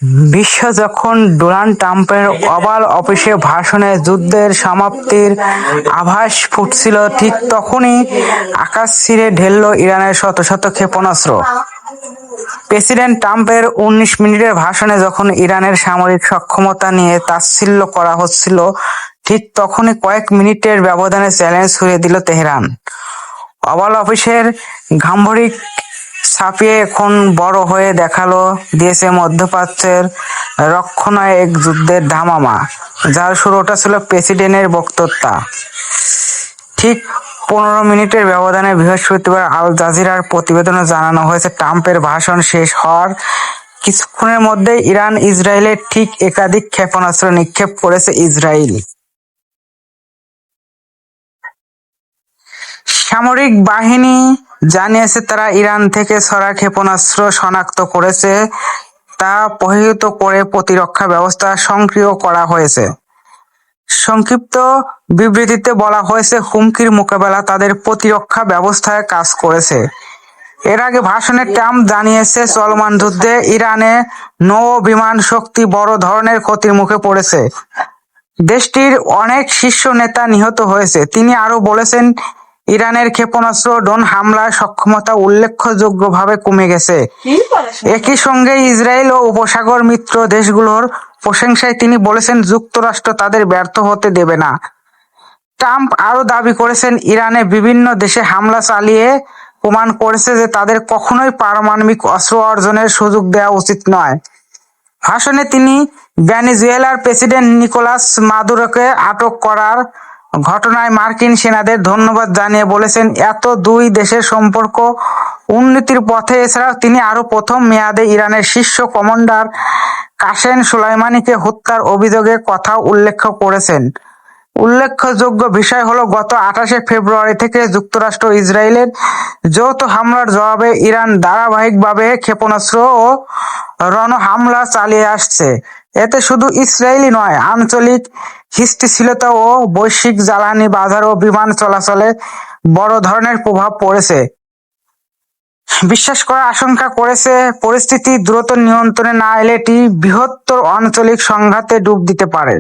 বিশ্ব যখন ডোনাল্ড ট্রাম্পের ওভাল অফিসে ভাষণে যুদ্ধের সমাপ্তির আভাস ফুটছিল, ঠিক তখনই আকাশ ছিঁড়ে ঢেলল ইরানের শত শত ক্ষেপণাস্ত্র। প্রেসিডেন্ট ট্রাম্পের ১৯ মিনিটের ভাষণে যখন ইরানের সামরিক সক্ষমতা নিয়ে তাচ্ছিল্য করা হচ্ছিল, ঠিক তখনই কয়েক মিনিটের ব্যবধানে চ্যালেঞ্জ ছুড়ে দিল তেহরান। ওভাল অফিসের গাম্ভীর্য ছাপিয়ে এখন বড় হয়ে দিয়েছে মধ্যপ্রাচ্যের রক্ষণায় এক যুদ্ধের ধামামা, যার শুরুটা ছিল প্রেসিডেন্টের বক্তৃতা। ঠিক ১৫ মিনিটের ব্যবধানে বৃহস্পতিবার আল জাজিরার প্রতিবেদনে জানানো হয়েছে, ট্রাম্পের ভাষণ শেষ হওয়ার কিছুক্ষণের মধ্যেই ইরান ইসরায়েলের ঠিক একাধিক ক্ষেপণাস্ত্র নিক্ষেপ করেছে। ইসরায়েল সামরিক বাহিনী জানিয়েছে, তারা ইরান থেকে ছোড়া ক্ষেপণাস্ত্র শনাক্ত করেছে, তা প্রতিহত করে প্রতিরক্ষা ব্যবস্থা সক্রিয় করা হয়েছে। সংক্ষিপ্ত বিবৃতিতে বলা হয়েছে, হুমকির মোকাবেলা তাদের প্রতিরক্ষা ব্যবস্থায় কাজ করেছে। এর আগে ভাষণে ট্রাম্প জানিয়েছে, চলমান যুদ্ধে ইরানের নৌ বিমান শক্তি বড় ধরনের ক্ষতির মুখে পড়েছে। দেশটির অনেক শীর্ষ নেতা নিহত হয়েছে। তিনি আরো বলেছেন, ইরানের ক্ষেপণাস্ত্র ড্রোন হামলার সক্ষমতা উল্লেখযোগ্যভাবে কমে গেছে। একই সঙ্গে ইসরায়েল ও উপসাগর মিত্র দেশগুলোর প্রশংসায় তিনি বলেছেন, যুক্তরাষ্ট্র তাদের ব্যর্থ হতে দেবে না। ট্রাম্প আরো দাবি করেছেন, ইরানে বিভিন্ন দেশে হামলা চালিয়ে প্রমাণ করেছে যে তাদের কখনোই পারমাণবিক অস্ত্র অর্জনের সুযোগ দেওয়া উচিত নয়। ভাষণে তিনি ভেনেজুয়েলার প্রেসিডেন্ট নিকোলাস মাদুরোকে আটক করার ঘটনায় মার্কিন সেনাদের ধন্যবাদ জানিয়ে বলেছেন, এত দুই দেশের সম্পর্ক উন্নতির পথে। এছাড়াও তিনি আরো প্রথম মেয়াদে ইরানের শীর্ষ কমান্ডার কাসেম সোলাইমানিকে হত্যার অভিযোগের কথা উল্লেখ করেছেন। উল্লেখযোগ্য বিষয় হলো, গত ২৮ ফেব্রুয়ারি থেকে যুক্তরাষ্ট্র ইসরায়েলের যৌথ হামলার জবাবে ইরান ধারাবাহিকভাবে ক্ষেপণাস্ত্র ও রণহামলা চালিয়ে আসছে। এতে শুধু ইসরায়েলই নয়, আঞ্চলিক স্থিতিশীলতা ও বৈশ্বিক জ্বালানি বাজার ও বিমান চলাচলে বড় ধরনের প্রভাব পড়েছে। বিশ্বাস করার আশঙ্কা করেছে, পরিস্থিতি দ্রুত নিয়ন্ত্রণে না এলে এটি বৃহত্তর আঞ্চলিক সংঘাতে ডুব দিতে পারে।